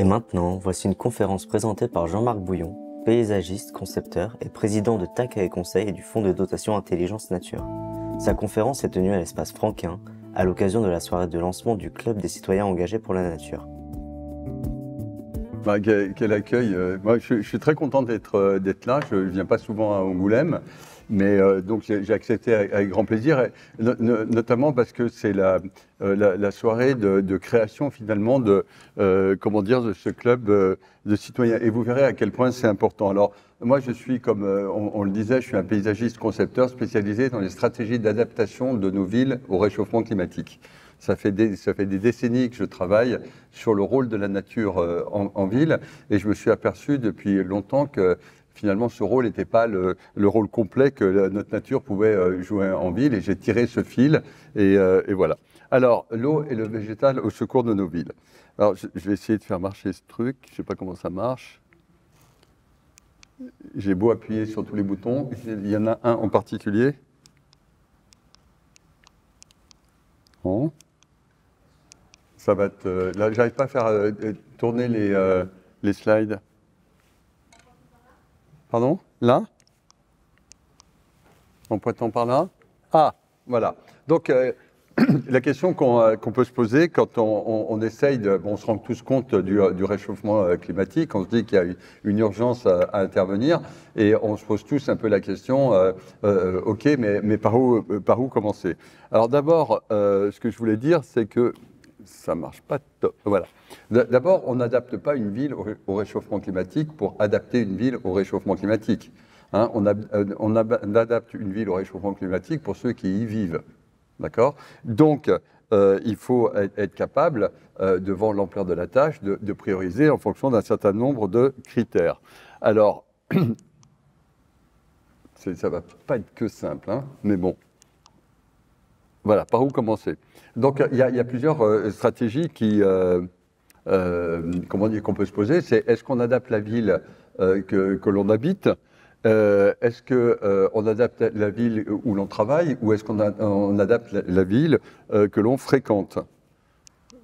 Et maintenant, voici une conférence présentée par Jean-Marc Bouillon, paysagiste, concepteur et président de TACA et Conseil et du Fonds de dotation Intelligence Nature. Sa conférence est tenue à l'espace Franquin, à l'occasion de la soirée de lancement du Club des citoyens engagés pour la nature. Quel accueil. Moi, je suis très content d'être là. Je ne viens pas souvent à Angoulême, mais donc j'ai accepté avec grand plaisir, notamment parce que c'est la soirée de création finalement de ce club de citoyens. Et vous verrez à quel point c'est important. Alors moi, je suis, comme on le disait, je suis un paysagiste concepteur spécialisé dans les stratégies d'adaptation de nos villes au réchauffement climatique. Ça fait des décennies que je travaille sur le rôle de la nature en ville, et je me suis aperçu depuis longtemps que finalement ce rôle n'était pas le rôle complet que notre nature pouvait jouer en ville, et j'ai tiré ce fil, et voilà. Alors, l'eau et le végétal au secours de nos villes. Alors, je vais essayer de faire marcher ce truc, je ne sais pas comment ça marche. J'ai beau appuyer sur tous les boutons, il y en a un en particulier. Bon. Ça va être... là, j'arrive pas à faire tourner les slides. Pardon? Là? En pointant par là? Ah, voilà. Donc, la question qu'on peut se poser quand on essaye de... Bon, on se rend tous compte du réchauffement climatique, on se dit qu'il y a une urgence à intervenir, et on se pose tous un peu la question, OK, mais par où commencer? Alors d'abord, ce que je voulais dire, c'est que ça marche pas top. Voilà. D'abord, on n'adapte pas une ville au réchauffement climatique pour adapter une ville au réchauffement climatique. Hein, on adapte une ville au réchauffement climatique pour ceux qui y vivent. D'accord? Donc, il faut être capable, devant l'ampleur de la tâche, de prioriser en fonction d'un certain nombre de critères. Alors, ça ne va pas être que simple, hein, mais bon. Voilà, par où commencer? Donc, il y a plusieurs stratégies qu'on peut se poser. C'est est-ce qu'on adapte la ville que l'on habite? Est-ce qu'on adapte la ville où l'on travaille? Ou est-ce qu'on adapte la ville que l'on fréquente?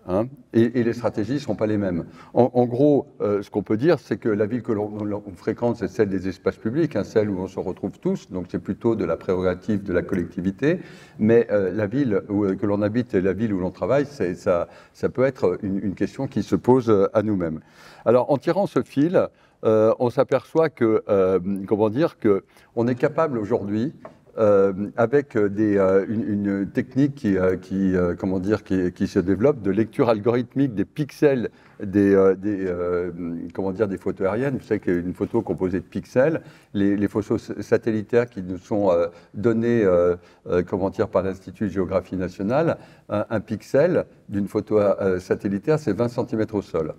Hein, et les stratégies ne seront pas les mêmes. En gros, ce qu'on peut dire, c'est que la ville que l'on fréquente, c'est celle des espaces publics, hein, celle où on se retrouve tous, donc c'est plutôt de la prérogative de la collectivité, mais la ville que l'on habite et la ville où l'on travaille, ça peut être une question qui se pose à nous-mêmes. Alors, en tirant ce fil, on s'aperçoit que, qu'on est capable aujourd'hui, avec une technique qui se développe de lecture algorithmique des pixels des photos aériennes. Vous savez qu'il y a une photo composée de pixels, les photos satellitaires qui nous sont données par l'Institut de géographie nationale. Un pixel d'une photo satellitaire, c'est 20 cm au sol.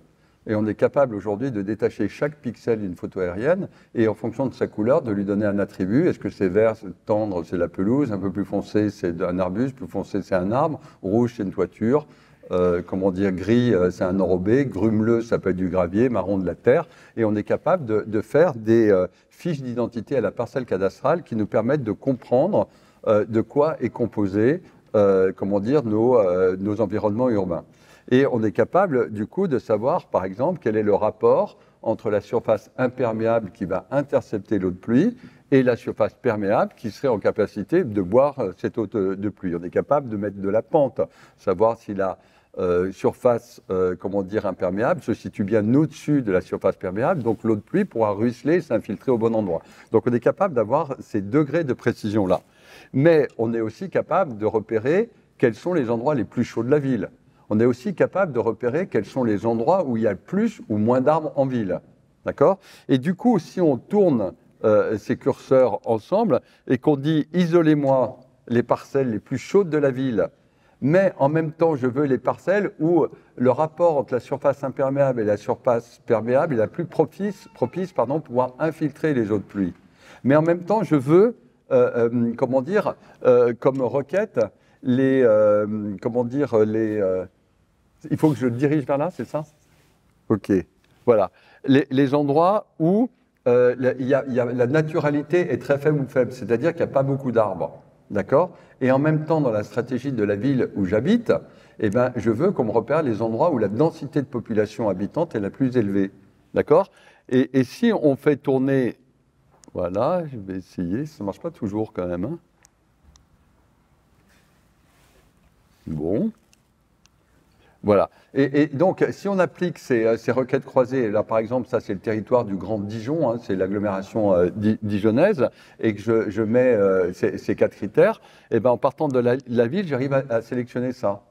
Et on est capable aujourd'hui de détacher chaque pixel d'une photo aérienne et en fonction de sa couleur, de lui donner un attribut. Est-ce que c'est vert, tendre, c'est la pelouse, un peu plus foncé, c'est un arbuste, plus foncé, c'est un arbre, rouge, c'est une toiture, gris, c'est un enrobé, grumeleux, ça peut être du gravier, marron, de la terre. Et on est capable de faire des fiches d'identité à la parcelle cadastrale qui nous permettent de comprendre de quoi est composé nos environnements urbains. Et on est capable, du coup, de savoir, par exemple, quel est le rapport entre la surface imperméable qui va intercepter l'eau de pluie et la surface perméable qui serait en capacité de boire cette eau de pluie. On est capable de mettre de la pente, savoir si la surface imperméable se situe bien au-dessus de la surface perméable, donc l'eau de pluie pourra ruisseler et s'infiltrer au bon endroit. Donc on est capable d'avoir ces degrés de précision-là. Mais on est aussi capable de repérer quels sont les endroits les plus chauds de la ville. On est aussi capable de repérer quels sont les endroits où il y a plus ou moins d'arbres en ville. D'accord? Et du coup, si on tourne ces curseurs ensemble et qu'on dit « isolez-moi les parcelles les plus chaudes de la ville », mais en même temps, je veux les parcelles où le rapport entre la surface imperméable et la surface perméable est la plus propice pour pouvoir infiltrer les eaux de pluie. Mais en même temps, je veux, comme requête, il faut que je dirige vers là, c'est ça? OK, voilà. Les endroits où la naturalité est très faible ou faible, c'est-à-dire qu'il n'y a pas beaucoup d'arbres, d'accord? Et en même temps, dans la stratégie de la ville où j'habite, eh ben, je veux qu'on me repère les endroits où la densité de population habitante est la plus élevée. D'accord ? Et si on fait tourner, voilà, je vais essayer, ça ne marche pas toujours quand même. Hein. Bon. Voilà. Et donc, si on applique ces requêtes croisées, là par exemple, ça c'est le territoire du Grand Dijon, hein, c'est l'agglomération dijonnaise, et que je mets ces 4 critères, et ben en partant de la ville, j'arrive à sélectionner ça.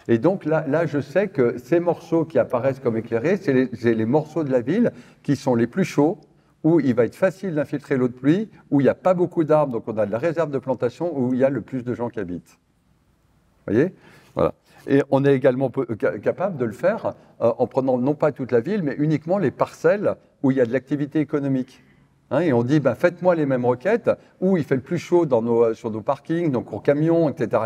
Et donc là, je sais que ces morceaux qui apparaissent comme éclairés, c'est les morceaux de la ville qui sont les plus chauds, où il va être facile d'infiltrer l'eau de pluie, où il n'y a pas beaucoup d'arbres, donc on a de la réserve de plantation, où il y a le plus de gens qui habitent. Vous voyez ? Voilà. Et on est également capable de le faire en prenant non pas toute la ville, mais uniquement les parcelles où il y a de l'activité économique. Hein, et on dit, ben, faites-moi les mêmes requêtes, où il fait le plus chaud sur nos parkings, nos cours camions, etc.,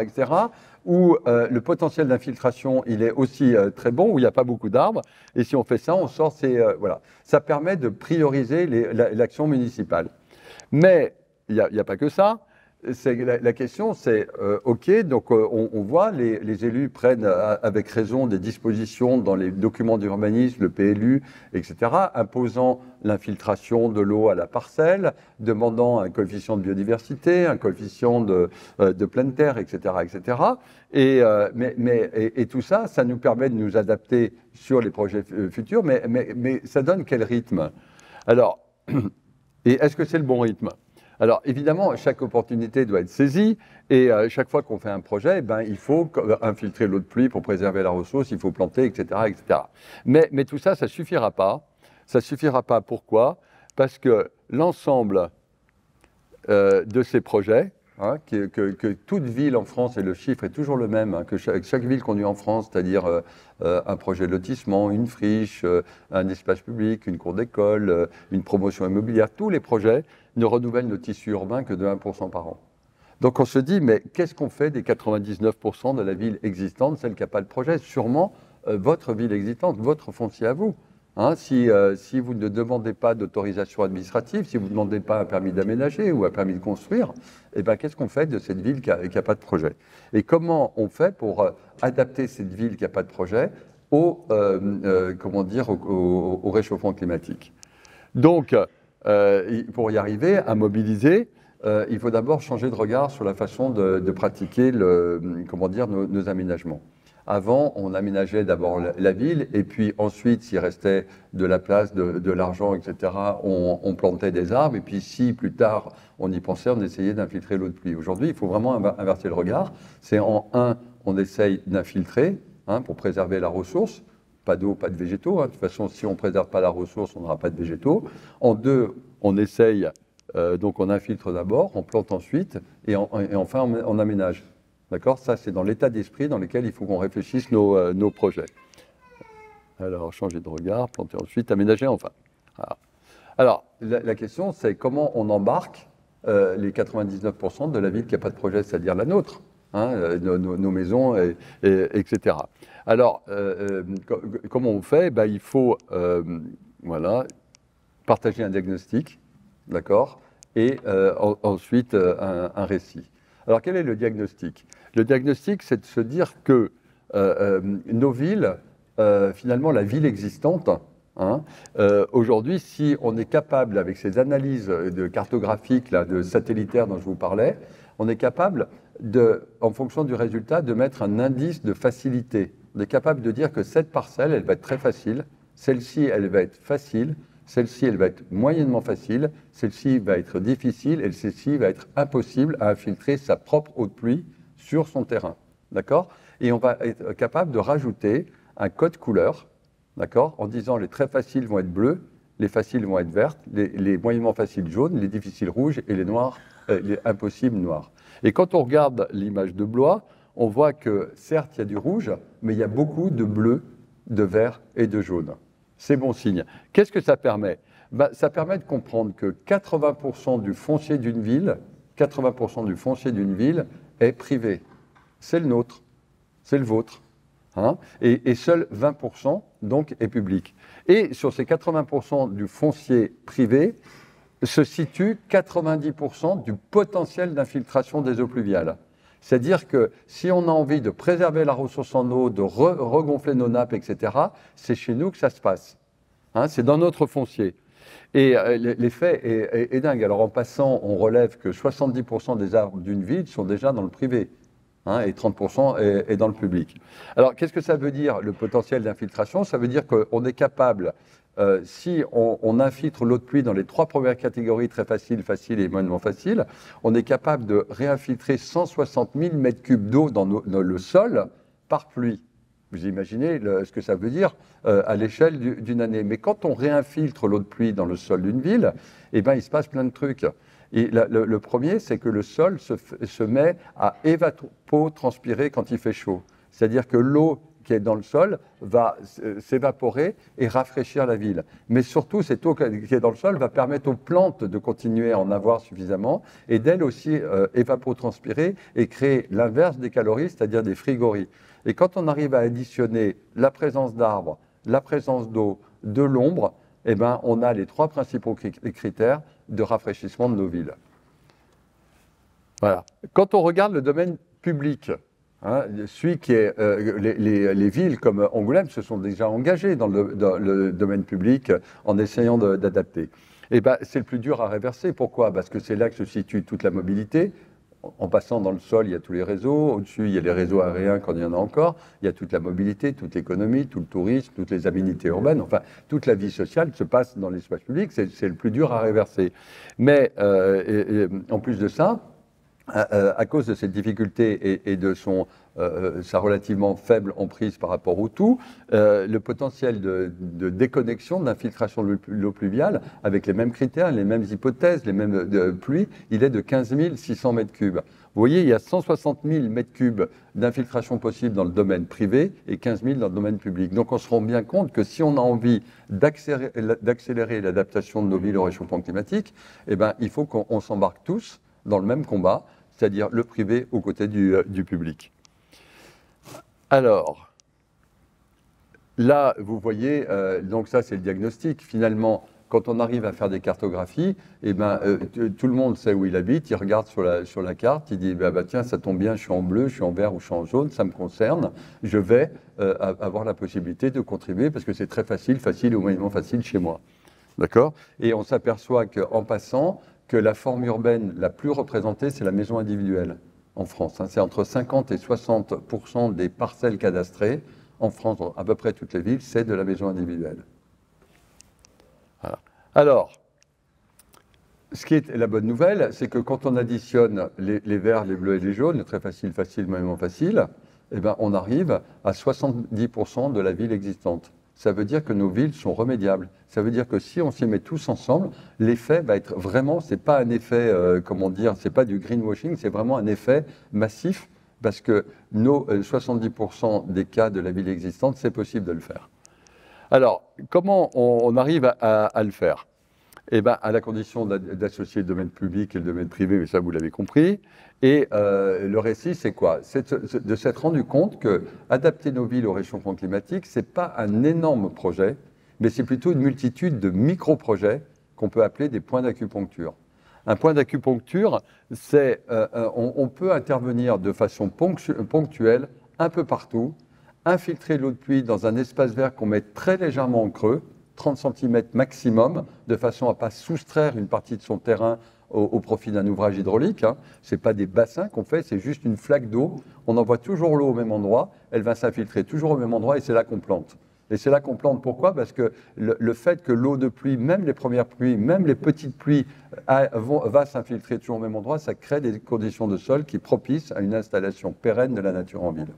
où le potentiel d'infiltration il est aussi très bon, où il n'y a pas beaucoup d'arbres. Et si on fait ça, on sort voilà. Ça permet de prioriser l'action municipale. Mais il n'y a pas que ça. La question, c'est OK, donc on voit, les élus prennent avec raison des dispositions dans les documents d'urbanisme, le PLU, etc., imposant l'infiltration de l'eau à la parcelle, demandant un coefficient de biodiversité, un coefficient de pleine terre, etc., etc. Et tout ça, ça nous permet de nous adapter sur les projets futurs, mais ça donne quel rythme? Alors, et est-ce que c'est le bon rythme? Alors évidemment, chaque opportunité doit être saisie et chaque fois qu'on fait un projet, ben, il faut infiltrer l'eau de pluie pour préserver la ressource, il faut planter, etc. etc. Mais tout ça, ça ne suffira pas. Ça ne suffira pas, pourquoi? Parce que l'ensemble de ces projets, hein, que toute ville en France, et le chiffre est toujours le même, hein, que chaque ville conduite en France, c'est-à-dire un projet de lotissement, une friche, un espace public, une cour d'école, une promotion immobilière, tous les projets ne renouvellent nos tissus urbains que de 1% par an. Donc on se dit, mais qu'est-ce qu'on fait des 99% de la ville existante, celle qui n'a pas de projet? Sûrement votre ville existante, votre foncier à vous. Hein, si vous ne demandez pas d'autorisation administrative, si vous ne demandez pas un permis d'aménager ou un permis de construire, eh ben, qu'est-ce qu'on fait de cette ville qui n'a pas de projet? Et comment on fait pour adapter cette ville qui n'a pas de projet au réchauffement climatique? Donc, pour y arriver à mobiliser, il faut d'abord changer de regard sur la façon de pratiquer nos aménagements. Avant, on aménageait d'abord la ville et puis ensuite, s'il restait de la place, de l'argent, etc., on plantait des arbres. Et puis si plus tard, on y pensait, on essayait d'infiltrer l'eau de pluie. Aujourd'hui, il faut vraiment inverser le regard. C'est on essaye d'infiltrer pour préserver la ressource. Pas d'eau, pas de végétaux. Hein. De toute façon, si on ne préserve pas la ressource, on n'aura pas de végétaux. En 2, on essaye, donc on infiltre d'abord, on plante ensuite, et enfin on aménage. D'accord? Ça, c'est dans l'état d'esprit dans lequel il faut qu'on réfléchisse nos projets. Alors, changer de regard, planter ensuite, aménager enfin. Voilà. Alors, la question, c'est comment on embarque les 99% de la ville qui n'a pas de projet, c'est-à-dire la nôtre, hein, nos maisons, etc. Alors, comment on fait? Ben, il faut partager un diagnostic, d'accord, et ensuite un récit. Alors, quel est le diagnostic? Le diagnostic, c'est de se dire que nos villes, finalement, la ville existante, hein, aujourd'hui, si on est capable, avec ces analyses cartographiques, de satellitaires dont je vous parlais, on est capable, en fonction du résultat, de mettre un indice de facilité. On est capable de dire que cette parcelle, elle va être très facile, celle-ci, elle va être facile, celle-ci, elle va être moyennement facile, celle-ci va être difficile et celle-ci va être impossible à infiltrer sa propre eau de pluie sur son terrain. D'accord? Et on va être capable de rajouter un code couleur, d'accord, en disant les très faciles vont être bleus, les faciles vont être vertes, les moyennement faciles jaunes, les difficiles rouges et les noirs, les impossibles noirs. Et quand on regarde l'image de Blois, on voit que certes, il y a du rouge, mais il y a beaucoup de bleu, de vert et de jaune. C'est bon signe. Qu'est-ce que ça permet? Ben, ça permet de comprendre que 80% du foncier d'une ville, 80% du foncier d'une ville est privé. C'est le nôtre, c'est le vôtre. Hein, et seul 20% donc est public. Et sur ces 80% du foncier privé se situe 90% du potentiel d'infiltration des eaux pluviales. C'est-à-dire que si on a envie de préserver la ressource en eau, de regonfler nos nappes, etc., c'est chez nous que ça se passe. Hein, c'est dans notre foncier. Et l'effet est dingue. Alors en passant, on relève que 70% des arbres d'une ville sont déjà dans le privé, hein, et 30% est dans le public. Alors qu'est-ce que ça veut dire, le potentiel d'infiltration? Ça veut dire qu'on est capable, si on infiltre l'eau de pluie dans les 3 premières catégories, très facile, facile et moyennement facile, on est capable de réinfiltrer 160 000 m3 d'eau dans le sol par pluie. Vous imaginez ce que ça veut dire à l'échelle d'une année. Mais quand on réinfiltre l'eau de pluie dans le sol d'une ville, eh ben, il se passe plein de trucs. Et le premier, c'est que le sol se met à évapotranspirer quand il fait chaud. C'est-à-dire que l'eau qui est dans le sol va s'évaporer et rafraîchir la ville. Mais surtout, cette eau qui est dans le sol va permettre aux plantes de continuer à en avoir suffisamment et d'elles aussi évapotranspirer et créer l'inverse des calories, c'est-à-dire des frigories. Et quand on arrive à additionner la présence d'arbres, la présence d'eau, de l'ombre, eh ben, on a les 3 principaux critères de rafraîchissement de nos villes. Voilà. Quand on regarde le domaine public, hein, celui qui est, les villes comme Angoulême se sont déjà engagées dans le domaine public en essayant d'adapter. Eh ben, c'est le plus dur à réverser. Pourquoi? Parce que c'est là que se situe toute la mobilité. En passant dans le sol, il y a tous les réseaux. Au-dessus, il y a les réseaux aériens quand il y en a encore. Il y a toute la mobilité, toute l'économie, tout le tourisme, toutes les aménités urbaines. Enfin, toute la vie sociale se passe dans l'espace public. C'est le plus dur à réverser. Mais en plus de ça, à cause de cette difficulté et de sa relativement faible emprise par rapport au tout, le potentiel de déconnexion, d'infiltration de l'eau pluviale, avec les mêmes critères, les mêmes hypothèses, les mêmes pluies, il est de 15 600 m3. Vous voyez, il y a 160 000 m3 d'infiltration possible dans le domaine privé et 15 000 dans le domaine public. Donc on se rend bien compte que si on a envie d'accélérer l'adaptation de nos villes au réchauffement climatique, eh ben, il faut qu'on s'embarque tous dans le même combat, c'est-à-dire le privé aux côtés du public. Alors, là, vous voyez, donc ça c'est le diagnostic. Finalement, quand on arrive à faire des cartographies, eh ben, tout le monde sait où il habite, il regarde sur la carte, il dit bah, tiens, ça tombe bien, je suis en bleu, je suis en vert ou je suis en jaune, ça me concerne, je vais avoir la possibilité de contribuer parce que c'est très facile ou moyennement facile chez moi. D'accord? Et on s'aperçoit qu'en passant, que la forme urbaine la plus représentée, c'est la maison individuelle en France. Hein. C'est entre 50 et 60% des parcelles cadastrées en France, dans à peu près toutes les villes, c'est de la maison individuelle. Voilà. Alors, ce qui est la bonne nouvelle, c'est que quand on additionne les verts, les bleus et les jaunes, très facile, moyennement facile, eh ben, on arrive à 70% de la ville existante. Ça veut dire que nos villes sont remédiables. Ça veut dire que si on s'y met tous ensemble, l'effet va être vraiment, c'est pas un effet, comment dire, c'est pas du greenwashing, c'est vraiment un effet massif parce que nos 70% des cas de la ville existante, c'est possible de le faire. Alors, comment on arrive à le faire? Eh ben, à la condition d'associer le domaine public et le domaine privé, mais ça vous l'avez compris. Et le récit, c'est quoi? C'est de s'être rendu compte que adapter nos villes au réchauffement climatique, c'est pas un énorme projet, mais c'est plutôt une multitude de micro-projets qu'on peut appeler des points d'acupuncture. Un point d'acupuncture, c'est on peut intervenir de façon ponctuelle un peu partout, infiltrer l'eau de pluie dans un espace vert qu'on met très légèrement en creux, 30 cm maximum, de façon à ne pas soustraire une partie de son terrain au profit d'un ouvrage hydraulique. Hein. Ce n'est pas des bassins qu'on fait, c'est juste une flaque d'eau. On envoie toujours l'eau au même endroit, elle va s'infiltrer toujours au même endroit et c'est là qu'on plante. Et c'est là qu'on plante. Pourquoi? Parce que le fait que l'eau de pluie, même les premières pluies, même les petites pluies, va s'infiltrer toujours au même endroit, ça crée des conditions de sol qui propicient à une installation pérenne de la nature en ville.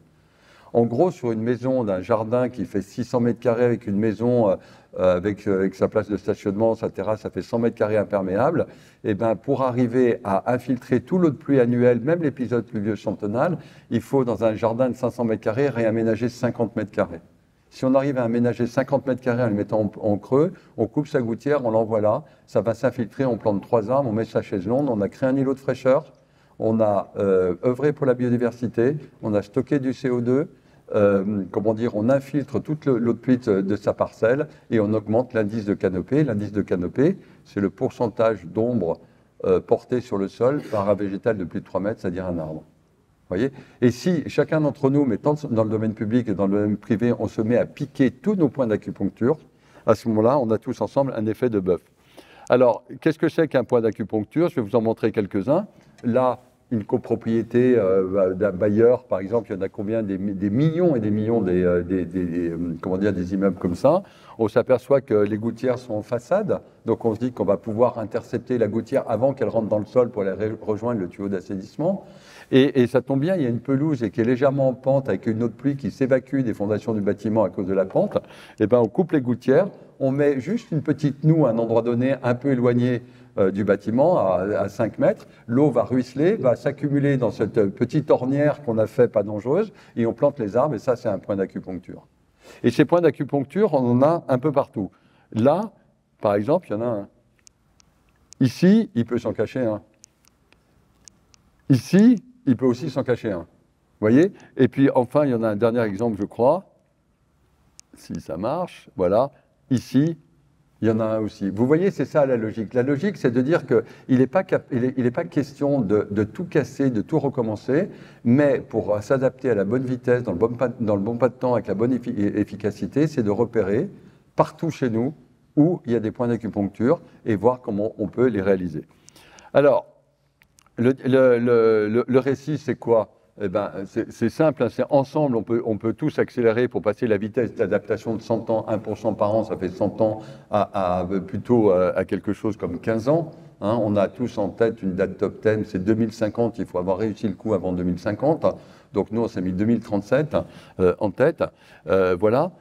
En gros, sur une maison d'un jardin qui fait 600 m² avec une maison avec sa place de stationnement, sa terrasse, ça fait 100 m² imperméable, et ben pour arriver à infiltrer tout l'eau de pluie annuelle, même l'épisode pluvieux centenal, il faut dans un jardin de 500 m² réaménager 50 m². Si on arrive à aménager 50 m² en le mettant en creux, on coupe sa gouttière, on l'envoie là, ça va s'infiltrer, on plante 3 arbres, on met sa chaise longue, on a créé un îlot de fraîcheur, on a œuvré pour la biodiversité, on a stocké du CO2, comment dire, on infiltre toute l'eau de pluie de sa parcelle et on augmente l'indice de canopée. L'indice de canopée, c'est le pourcentage d'ombre porté sur le sol par un végétal de plus de 3 mètres, c'est-à-dire un arbre. Voyez. Et si chacun d'entre nous, mais tant dans le domaine public et dans le domaine privé, on se met à piquer tous nos points d'acupuncture, à ce moment-là, on a tous ensemble un effet de bœuf. Alors, qu'est-ce que c'est qu'un point d'acupuncture? Je vais vous en montrer quelques-uns. Là, une copropriété d'un bailleur, par exemple, il y en a combien? Des millions et des millions des immeubles comme ça. On s'aperçoit que les gouttières sont en façade, donc on se dit qu'on va pouvoir intercepter la gouttière avant qu'elle rentre dans le sol pour aller rejoindre le tuyau d'assainissement. Et ça tombe bien, il y a une pelouse qui est légèrement en pente avec une eau de pluie qui s'évacue des fondations du bâtiment à cause de la pente. Et ben, on coupe les gouttières, on met juste une petite noue à un endroit donné un peu éloigné du bâtiment, à 5 mètres. L'eau va ruisseler, va s'accumuler dans cette petite ornière qu'on a fait pas dangereuse, et on plante les arbres, et ça, c'est un point d'acupuncture. Et ces points d'acupuncture, on en a un peu partout. Là, par exemple, il y en a un. Ici, il peut s'en cacher un. Ici, il peut aussi s'en cacher un. Vous voyez? Et puis, enfin, il y en a un dernier exemple, je crois. Si ça marche, voilà. Ici, il y en a un aussi. Vous voyez, c'est ça la logique. La logique, c'est de dire qu'il n'est pas question de tout casser, de tout recommencer, mais pour s'adapter à la bonne vitesse, dans le bon pas de temps, avec la bonne efficacité, c'est de repérer partout chez nous où il y a des points d'acupuncture et voir comment on peut les réaliser. Alors, le récit, c'est quoi? Eh ben, c'est simple, hein, c'est ensemble, on peut tous accélérer pour passer la vitesse d'adaptation de 100 ans, 1% par an, ça fait 100 ans, plutôt à quelque chose comme 15 ans. Hein. On a tous en tête une date top 10, c'est 2050, il faut avoir réussi le coup avant 2050. Donc nous, on s'est mis 2037 en tête. Voilà.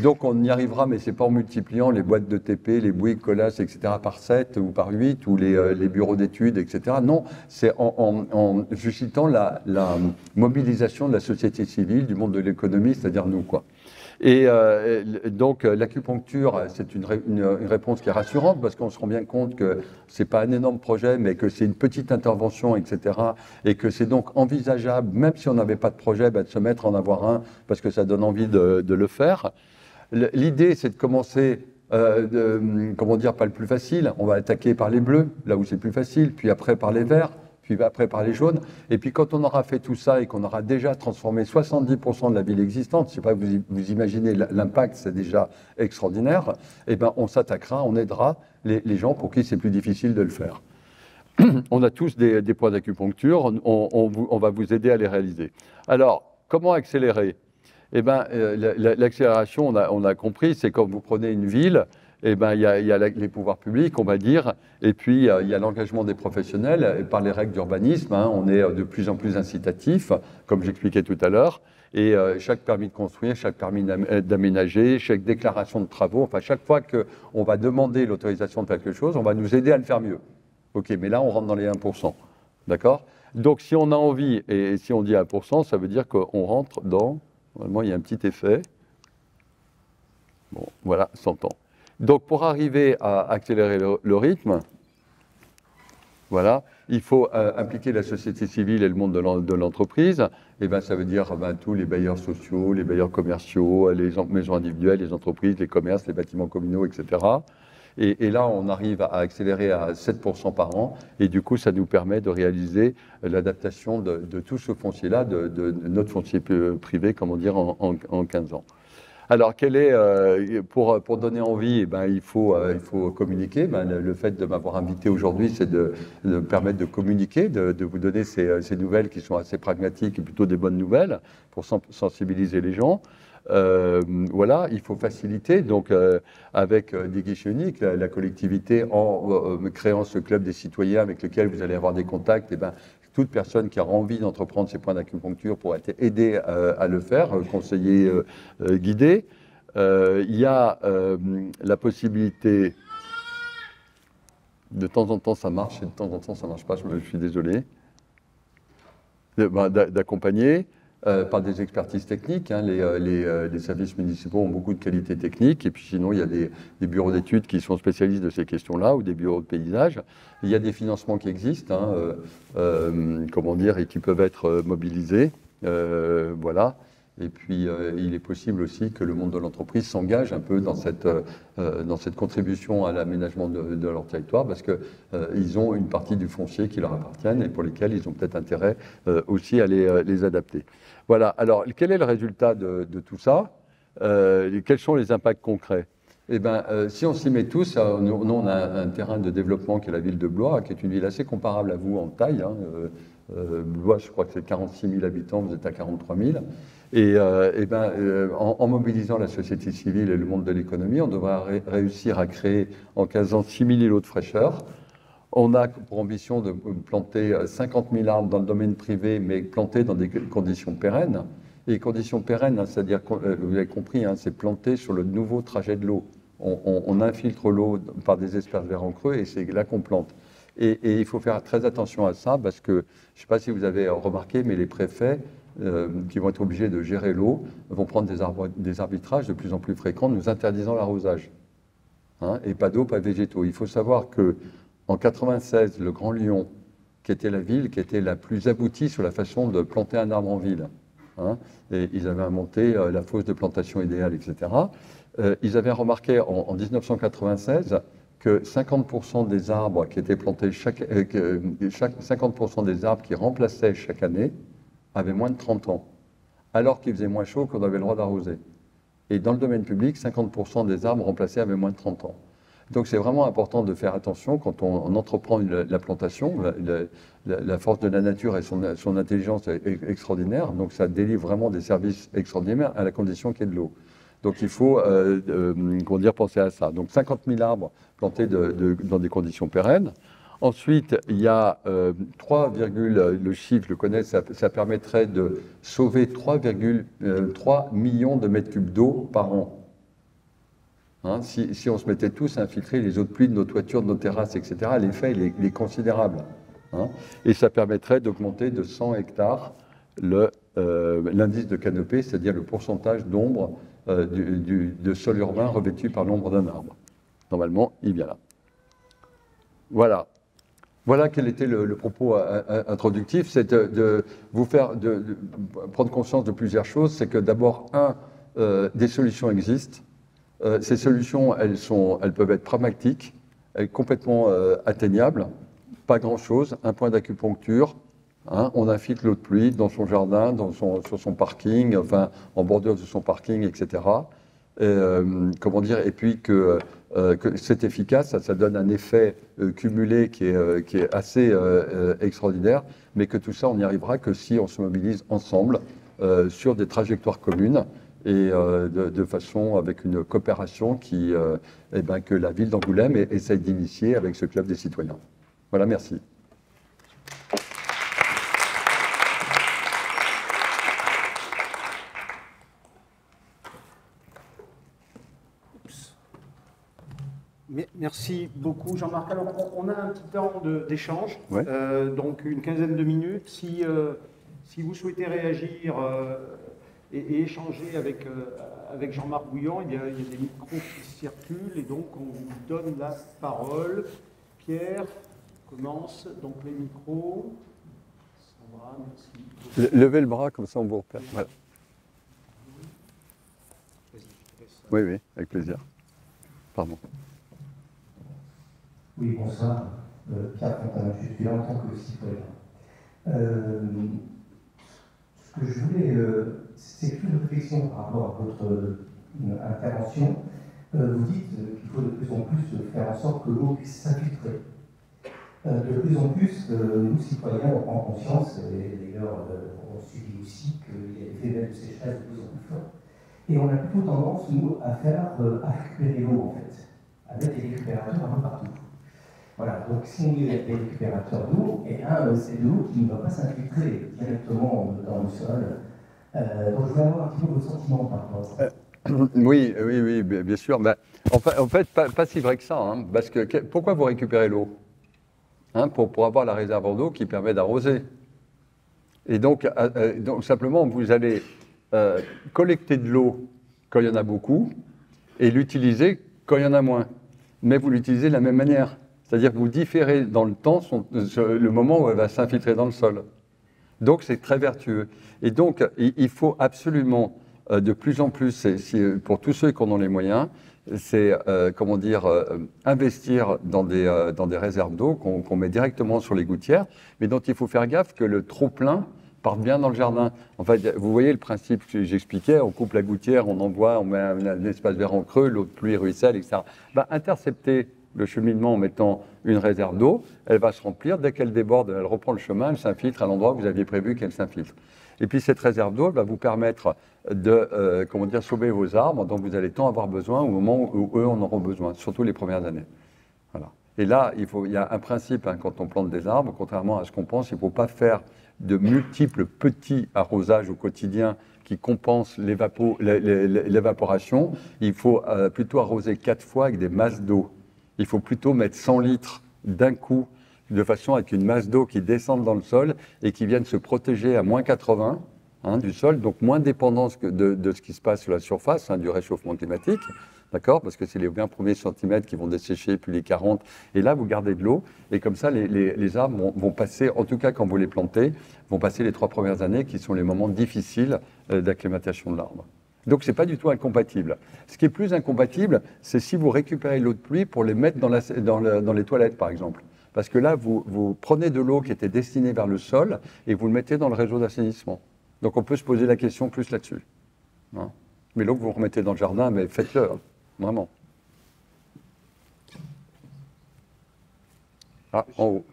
Donc on y arrivera, mais ce n'est pas en multipliant les boîtes de TP, les Bouygues, Colas, etc. par 7 ou par 8, ou les bureaux d'études, etc. Non, c'est en suscitant la mobilisation de la société civile, du monde de l'économie, c'est-à-dire nous, quoi. Et donc l'acupuncture, c'est une réponse qui est rassurante parce qu'on se rend bien compte que c'est pas un énorme projet, mais que c'est une petite intervention, etc. Et que c'est donc envisageable, même si on n'avait pas de projet, de se mettre en avoir un parce que ça donne envie de le faire. L'idée, c'est de commencer, comment dire, pas le plus facile. On va attaquer par les bleus, là où c'est plus facile, puis après par les verts, puis après par les jaunes. Et puis quand on aura fait tout ça et qu'on aura déjà transformé 70% de la ville existante, je ne sais pas, vous imaginez l'impact, c'est déjà extraordinaire, et ben on s'attaquera, on aidera les gens pour qui c'est plus difficile de le faire. On a tous des points d'acupuncture, on va vous aider à les réaliser. Alors, comment accélérer? Eh ben, l'accélération, on a compris, c'est quand vous prenez une ville, eh ben, il y a les pouvoirs publics, on va dire, et puis il y a l'engagement des professionnels, et par les règles d'urbanisme, hein, on est de plus en plus incitatif, comme j'expliquais tout à l'heure, et chaque permis de construire, chaque permis d'aménager, chaque déclaration de travaux, enfin chaque fois qu'on va demander l'autorisation de faire quelque chose, on va nous aider à le faire mieux. Ok, mais là on rentre dans les 1%, d'accord? Donc si on a envie, et si on dit 1%, ça veut dire qu'on rentre dans, normalement il y a un petit effet, bon, voilà, 100 ans. Donc, pour arriver à accélérer le rythme, voilà, il faut impliquer la société civile et le monde de l'entreprise. Et ben, ça veut dire tous les bailleurs sociaux, les bailleurs commerciaux, les maisons individuelles, les entreprises, les commerces, les bâtiments communaux, etc. Et là, on arrive à accélérer à 7% par an. Et du coup, ça nous permet de réaliser l'adaptation de tout ce foncier-là, de notre foncier privé, comment dire, en 15 ans. Alors, pour donner envie, il faut communiquer. Le fait de m'avoir invité aujourd'hui, c'est de me permettre de communiquer, de vous donner ces nouvelles qui sont assez pragmatiques et plutôt des bonnes nouvelles pour sensibiliser les gens. Voilà, il faut faciliter, donc avec des guichets uniques, la collectivité, en créant ce club des citoyens avec lequel vous allez avoir des contacts, toute personne qui aura envie d'entreprendre ces points d'acupuncture pourra être aidée à le faire, conseiller, guidé. Il y a la possibilité, de temps en temps ça marche, et de temps en temps ça ne marche pas, je suis désolé, d'accompagner par des expertises techniques. Hein, les services municipaux ont beaucoup de qualité technique, et puis sinon il y a des bureaux d'études qui sont spécialistes de ces questions-là, ou des bureaux de paysage. Il y a des financements qui existent, hein, comment dire, et qui peuvent être mobilisés. Voilà. Et puis, il est possible aussi que le monde de l'entreprise s'engage un peu dans cette contribution à l'aménagement de leur territoire, parce qu'ils ont une partie du foncier qui leur appartient et pour lesquels ils ont peut-être intérêt aussi à les adapter. Voilà. Alors, quel est le résultat de tout ça? Quels sont les impacts concrets? Eh bien, si on s'y met tous, nous, on a un terrain de développement qui est la ville de Blois, qui est une ville assez comparable à vous en taille. Blois, je crois que c'est 46 000 habitants, vous êtes à 43 000. En mobilisant la société civile et le monde de l'économie, on devra réussir à créer en 15 ans 6 000 îlots de fraîcheur. On a pour ambition de planter 50 000 arbres dans le domaine privé, mais planter dans des conditions pérennes. Et conditions pérennes, c'est-à-dire, vous avez compris, c'est planter sur le nouveau trajet de l'eau. On infiltre l'eau par des espaces verts en creux et c'est là qu'on plante. Et il faut faire très attention à ça parce que, je ne sais pas si vous avez remarqué, mais les préfets qui vont être obligés de gérer l'eau vont prendre des arbitrages de plus en plus fréquents, nous interdisant l'arrosage. Et pas d'eau, pas de végétaux. Il faut savoir qu'en 96, le Grand Lyon, qui était la ville qui était la plus aboutie sur la façon de planter un arbre en ville, et ils avaient inventé la fosse de plantation idéale, etc. Ils avaient remarqué en 1996 que 50% des arbres qui étaient plantés 50% des arbres qui remplaçaient chaque année avaient moins de 30 ans, alors qu'il faisait moins chaud qu'on avait le droit d'arroser. Et dans le domaine public, 50% des arbres remplacés avaient moins de 30 ans. Donc c'est vraiment important de faire attention quand on entreprend la plantation. La force de la nature et son intelligence est extraordinaire, donc ça délivre vraiment des services extraordinaires à la condition qu'il y ait de l'eau. Donc il faut penser à ça. Donc 50 000 arbres plantés dans des conditions pérennes. Ensuite, il y a le chiffre, je le connais, ça permettrait de sauver 3,3 millions de mètres cubes d'eau par an. Si on se mettait tous à infiltrer les eaux de pluie de nos toitures, de nos terrasses, etc., l'effet il est considérable. Et ça permettrait d'augmenter de 100 hectares l'indice de canopée, c'est-à-dire le pourcentage d'ombre de sol urbain revêtu par l'ombre d'un arbre. Normalement, il vient là. Voilà quel était le propos introductif, c'est de vous faire prendre conscience de plusieurs choses. C'est que d'abord, des solutions existent. Ces solutions, elles peuvent être pragmatiques, complètement atteignables, pas grand-chose, un point d'acupuncture, on infiltre l'eau de pluie dans son jardin, sur son parking, enfin en bordure de son parking, etc. Et puis que c'est efficace, ça donne un effet cumulé qui est assez extraordinaire, mais que tout ça, on n'y arrivera que si on se mobilise ensemble sur des trajectoires communes et de façon avec une coopération que la ville d'Angoulême essaye d'initier avec ce club des citoyens. Voilà, merci. Merci beaucoup, Jean-Marc. Alors, on a un petit temps d'échange, ouais. Donc une quinzaine de minutes. Si vous souhaitez réagir et échanger avec Jean-Marc Bouillon, il y a des micros qui circulent et donc on vous donne la parole. Pierre commence, donc les micros. Sandra, merci. Levez le bras, comme ça on vous repère. Voilà. Oui, avec plaisir. Pardon. Oui, bonsoir. Pierre Fontaine, je suis là en tant que citoyen. Ce que je voulais, c'est une réflexion par rapport à votre intervention. Vous dites qu'il faut de plus en plus faire en sorte que l'eau puisse s'infiltrer. De plus en plus, nous, citoyens, on prend conscience, et d'ailleurs, on subit aussi qu'il y a des phénomènes de sécheresse de plus en plus forts. Et on a plutôt tendance, nous, à récupérer l'eau, en fait, à mettre des récupérateurs un peu partout. Voilà, donc si on met des récupérateurs d'eau, c'est de l'eau qui ne va pas s'infiltrer directement dans le sol. Donc je voulais avoir un petit peu votre sentiment par rapport à ça. Oui, bien sûr. En fait, pas si vrai que ça. Parce que pourquoi vous récupérez l'eau pour avoir la réserve d'eau qui permet d'arroser. Et donc, simplement, vous allez collecter de l'eau quand il y en a beaucoup et l'utiliser quand il y en a moins. Mais vous l'utilisez de la même manière. C'est-à-dire que vous différez dans le temps le moment où elle va s'infiltrer dans le sol. Donc c'est très vertueux. Et donc il faut absolument de plus en plus, pour tous ceux qui en ont les moyens, c'est investir dans des réserves d'eau qu'on met directement sur les gouttières, mais dont il faut faire gaffe que le trop-plein parte bien dans le jardin. En fait, vous voyez le principe que j'expliquais, on coupe la gouttière, on envoie, on met un espace vert en creux, l'eau de pluie ruisselle, etc. Intercepter le cheminement en mettant une réserve d'eau, elle va se remplir, dès qu'elle déborde, elle reprend le chemin, elle s'infiltre à l'endroit où vous aviez prévu qu'elle s'infiltre. Et puis cette réserve d'eau va vous permettre de sauver vos arbres dont vous allez tant avoir besoin au moment où eux en auront besoin, surtout les premières années. Voilà. Et là, il y a un principe quand on plante des arbres, contrairement à ce qu'on pense, il ne faut pas faire de multiples petits arrosages au quotidien qui compensent l'évaporation. Il faut plutôt arroser 4 fois avec des masses d'eau. Il faut plutôt mettre 100 litres d'un coup, de façon avec une masse d'eau qui descende dans le sol et qui vienne se protéger à moins 80 du sol, donc moins dépendance de ce qui se passe sur la surface, du réchauffement climatique, d'accord, parce que c'est les 20 premiers centimètres qui vont dessécher, puis les 40, et là vous gardez de l'eau, et comme ça les arbres vont passer, en tout cas quand vous les plantez, vont passer les 3 premières années qui sont les moments difficiles d'acclimatation de l'arbre. Donc ce n'est pas du tout incompatible. Ce qui est plus incompatible, c'est si vous récupérez l'eau de pluie pour les mettre dans les toilettes, par exemple. Parce que là, vous prenez de l'eau qui était destinée vers le sol et vous le mettez dans le réseau d'assainissement. Donc on peut se poser la question plus là-dessus. Mais l'eau que vous remettez dans le jardin, mais faites-le, vraiment. Ah, en haut.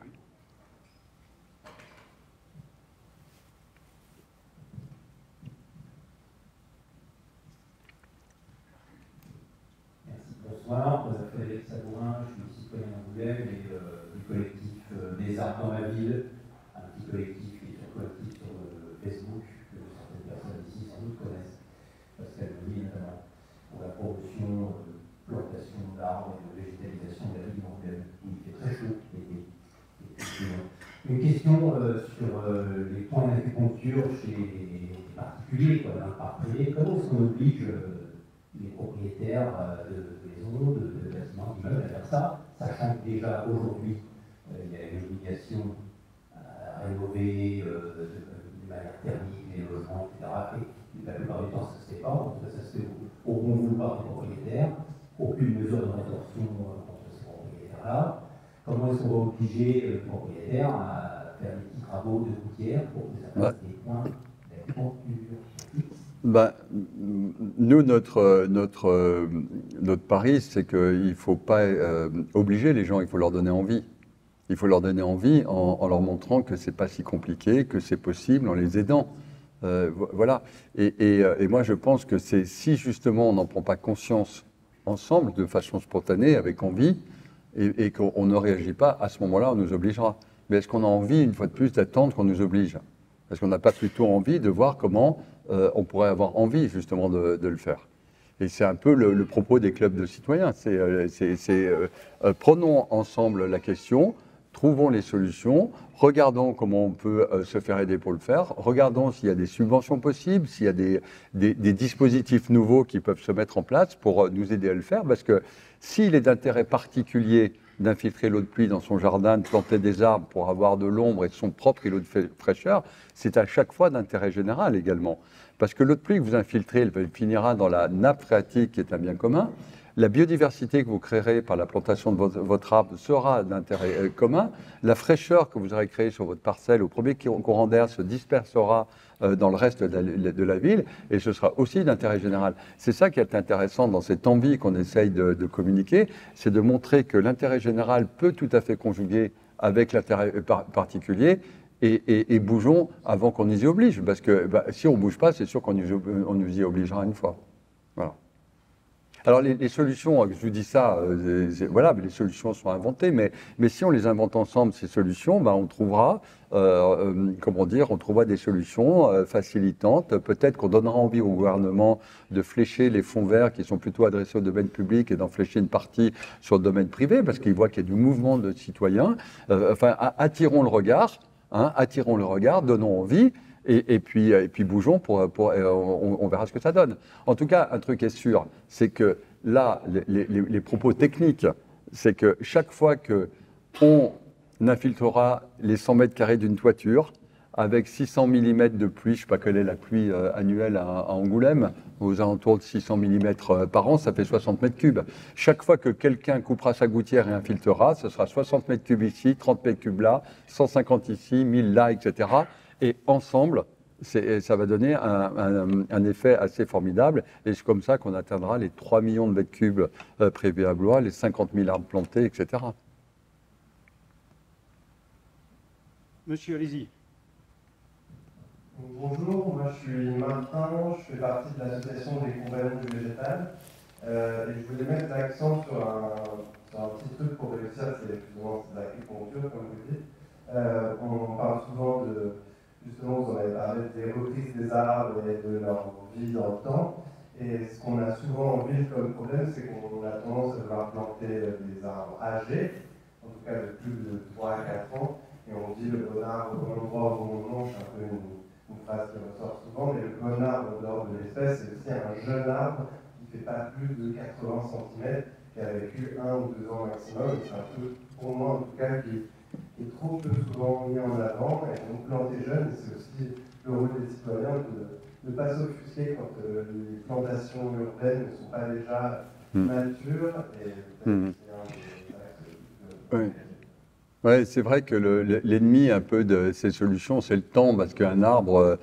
Bonsoir, Frédéric Sabourin, je suis citoyen d'Angoulême et du collectif des Arts dans la ville, un petit collectif qui est collectif sur Facebook, que certaines personnes ici sans doute connaissent, Pascal Louis notamment, pour la promotion de plantation d'arbres et de végétalisation de la ville d'Angoulême. Il fait très chaud l'été. Une question sur les points d'acupuncture chez les particuliers, dans le parc privé. Comment est-ce qu'on oblige les propriétaires de maisons, de bâtiments, d'immeubles à faire ça, sachant que déjà aujourd'hui, il y a une obligation à rénover de manière thermique les logements, etc. Et la plupart du temps, ça ne se fait pas. En tout cas, ça se fait au bon vouloir des propriétaires. Aucune mesure de rétorsion contre ces propriétaires-là. Comment est-ce qu'on va obliger les propriétaires à faire des petits travaux de gouttière pour que ça fasse des points d'acupuncture? Nous, notre pari, c'est qu'il ne faut pas obliger les gens, il faut leur donner envie. Il faut leur donner envie en leur montrant que ce n'est pas si compliqué, que c'est possible, en les aidant. Voilà. Et moi, je pense que c'est si justement on n'en prend pas conscience ensemble, de façon spontanée, avec envie, et qu'on ne réagit pas, à ce moment-là, on nous obligera. Mais est-ce qu'on a envie, une fois de plus, d'attendre qu'on nous oblige? Est-ce qu'on n'a pas plutôt envie de voir comment on pourrait avoir envie justement de le faire? Et c'est un peu le propos des clubs de citoyens. Prenons ensemble la question, trouvons les solutions, regardons comment on peut se faire aider pour le faire, regardons s'il y a des subventions possibles, s'il y a des dispositifs nouveaux qui peuvent se mettre en place pour nous aider à le faire, parce que s'il est d'intérêt particulier d'infiltrer l'eau de pluie dans son jardin, de planter des arbres pour avoir de l'ombre et son propre îlot de fraîcheur, c'est à chaque fois d'intérêt général également. Parce que l'eau de pluie que vous infiltrez, elle finira dans la nappe phréatique qui est un bien commun. La biodiversité que vous créerez par la plantation de votre arbre sera d'intérêt commun. La fraîcheur que vous aurez créée sur votre parcelle au premier courant d'air se dispersera dans le reste de la ville et ce sera aussi d'intérêt général. C'est ça qui est intéressant dans cette envie qu'on essaye de communiquer, c'est de montrer que l'intérêt général peut tout à fait conjuguer avec l'intérêt particulier. Et bougeons avant qu'on nous y oblige, parce que si on ne bouge pas, c'est sûr qu'on nous y obligera une fois. Voilà. Alors les solutions, je vous dis ça, voilà, les solutions sont inventées, mais si on les invente ensemble, ces solutions, on trouvera, on trouvera des solutions facilitantes. Peut-être qu'on donnera envie au gouvernement de flécher les fonds verts qui sont plutôt adressés au domaine public et d'en flécher une partie sur le domaine privé, parce qu'ils voient qu'il y a du mouvement de citoyens. Attirons le regard. Attirons le regard, donnons envie, et puis bougeons on verra ce que ça donne. En tout cas, un truc est sûr, c'est que là, les propos techniques, c'est que chaque fois qu'on infiltrera les 100 mètres carrés d'une toiture, avec 600 mm de pluie, je ne sais pas quelle est la pluie annuelle à Angoulême, aux alentours de 600 mm par an, ça fait 60 mètres cubes. Chaque fois que quelqu'un coupera sa gouttière et infiltrera, ce sera 60 mètres cubes ici, 30 mètres cubes là, 150 ici, 1000 là, etc. Et ensemble, ça va donner un effet assez formidable. Et c'est comme ça qu'on atteindra les 3 millions de mètres cubes prévus à Blois, les 50 000 arbres plantés, etc. Monsieur, allez-y. Bonjour, moi je suis Martin, je fais partie de l'association des compagnons du végétal. Et je voulais mettre l'accent sur un petit truc pour réussir, c'est justement l'acupuncture, comme vous dites. On parle souvent justement, vous en avez parlé, des reprises des arbres et de leur vie dans le temps. Et ce qu'on a souvent en ville comme problème, c'est qu'on a tendance à devoir planter des arbres âgés, en tout cas de plus de 3 à 4 ans, et on dit le bon arbre au bon endroit au bon moment, c'est un peu une phrase qui ressort souvent, mais le bon arbre en dehors de l'espèce, c'est aussi un jeune arbre qui ne fait pas plus de 80 cm, qui a vécu 1 ou 2 ans maximum. C'est un peu, pour moi en tout cas, qui est trop peu souvent mis en avant. Et donc planter jeune, c'est aussi le rôle des citoyens de ne pas s'offusquer quand les plantations urbaines ne sont pas déjà matures. Et c'est un des axes. Oui, c'est vrai que l'ennemi un peu de ces solutions, c'est le temps, parce qu'un arbre,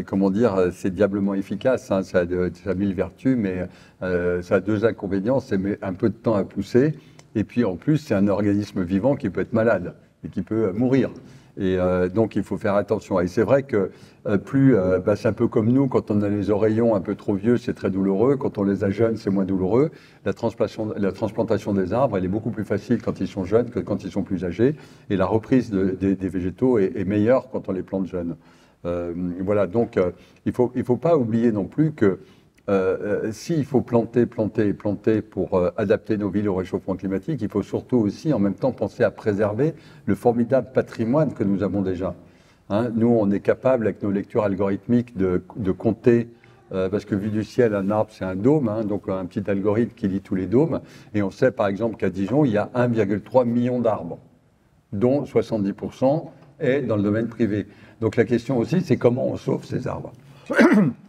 comment dire, c'est diablement efficace, hein, ça a 1000 vertus, mais ça a 2 inconvénients, c'est un peu de temps à pousser, et puis en plus, c'est un organisme vivant qui peut être malade et qui peut mourir. Et donc, il faut faire attention. Et c'est vrai que c'est un peu comme nous, quand on a les oreillons un peu trop vieux, c'est très douloureux. Quand on les a jeunes, c'est moins douloureux. La transplantation des arbres, elle est beaucoup plus facile quand ils sont jeunes que quand ils sont plus âgés. Et la reprise des végétaux est meilleure quand on les plante jeunes. Voilà, donc il faut pas oublier non plus que s'il faut planter pour adapter nos villes au réchauffement climatique, il faut surtout aussi en même temps penser à préserver le formidable patrimoine que nous avons déjà. Hein, nous, on est capable, avec nos lectures algorithmiques, de compter, parce que vu du ciel, un arbre, c'est un dôme, hein, donc un petit algorithme qui lit tous les dômes. Et on sait par exemple qu'à Dijon, il y a 1,3 million d'arbres, dont 70% est dans le domaine privé. Donc la question aussi, c'est comment on sauve ces arbres.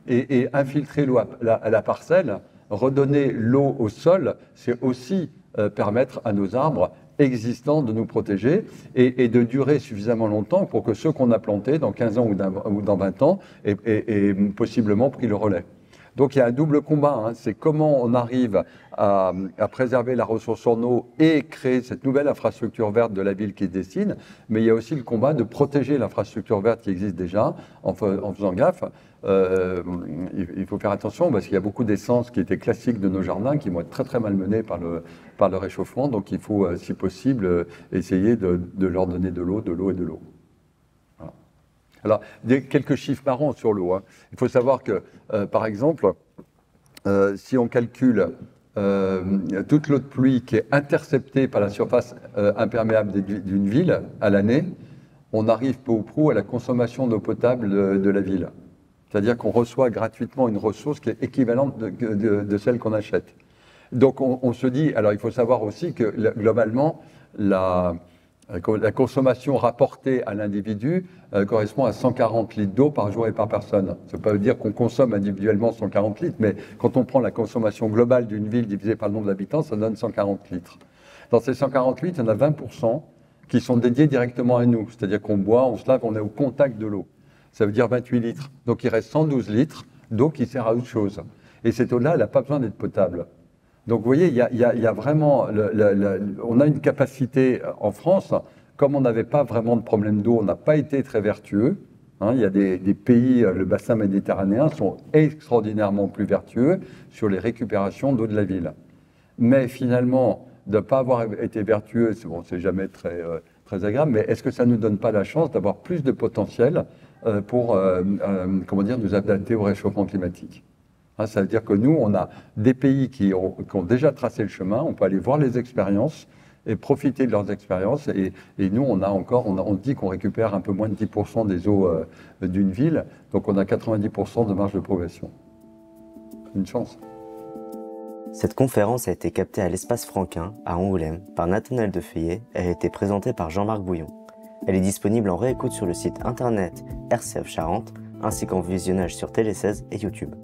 Et infiltrer l'eau à la parcelle, redonner l'eau au sol, c'est aussi permettre à nos arbres existants de nous protéger et de durer suffisamment longtemps pour que ceux qu'on a plantés dans 15 ans ou dans 20 ans aient possiblement pris le relais. Donc il y a un double combat, hein, c'est comment on arrive à préserver la ressource en eau et créer cette nouvelle infrastructure verte de la ville qui se dessine, mais il y a aussi le combat de protéger l'infrastructure verte qui existe déjà en faisant gaffe. Il faut faire attention parce qu'il y a beaucoup d'essences qui étaient classiques de nos jardins qui vont être très très malmenées par le réchauffement, donc il faut si possible essayer de leur donner de l'eau et de l'eau. Voilà. Alors, quelques chiffres marrants sur l'eau. Hein. Il faut savoir que, par exemple, si on calcule toute l'eau de pluie qui est interceptée par la surface imperméable d'une ville à l'année, on arrive peu ou prou à la consommation d'eau potable de la ville. C'est-à-dire qu'on reçoit gratuitement une ressource qui est équivalente de celle qu'on achète. Donc on se dit, alors il faut savoir aussi que globalement, la consommation rapportée à l'individu correspond à 140 litres d'eau par jour et par personne. Ça ne veut pas dire qu'on consomme individuellement 140 litres, mais quand on prend la consommation globale d'une ville divisée par le nombre d'habitants, ça donne 140 litres. Dans ces 140 litres, il y en a 20% qui sont dédiés directement à nous. C'est-à-dire qu'on boit, on se lave, on est au contact de l'eau. Ça veut dire 28 litres. Donc il reste 112 litres d'eau qui sert à autre chose. Et cette eau-là, elle n'a pas besoin d'être potable. Donc vous voyez, il y a vraiment, on a une capacité en France, comme on n'avait pas vraiment de problème d'eau, on n'a pas été très vertueux. Hein, il y a des pays, le bassin méditerranéen, sont extraordinairement plus vertueux sur les récupérations d'eau de la ville. Mais finalement, de ne pas avoir été vertueux, c'est jamais très agréable, mais est-ce que ça ne nous donne pas la chance d'avoir plus de potentiel pour nous adapter au réchauffement climatique? Hein, ça veut dire que nous, on a des pays qui ont déjà tracé le chemin, on peut aller voir les expériences et profiter de leurs expériences. Et nous, on dit qu'on récupère un peu moins de 10% des eaux d'une ville, donc on a 90% de marge de progression. Une chance. Cette conférence a été captée à l'Espace Franquin, à Angoulême, par Nathanaël Defeuillet et a été présentée par Jean-Marc Bouillon. Elle est disponible en réécoute sur le site internet RCF Charente, ainsi qu'en visionnage sur Télé 16 et YouTube.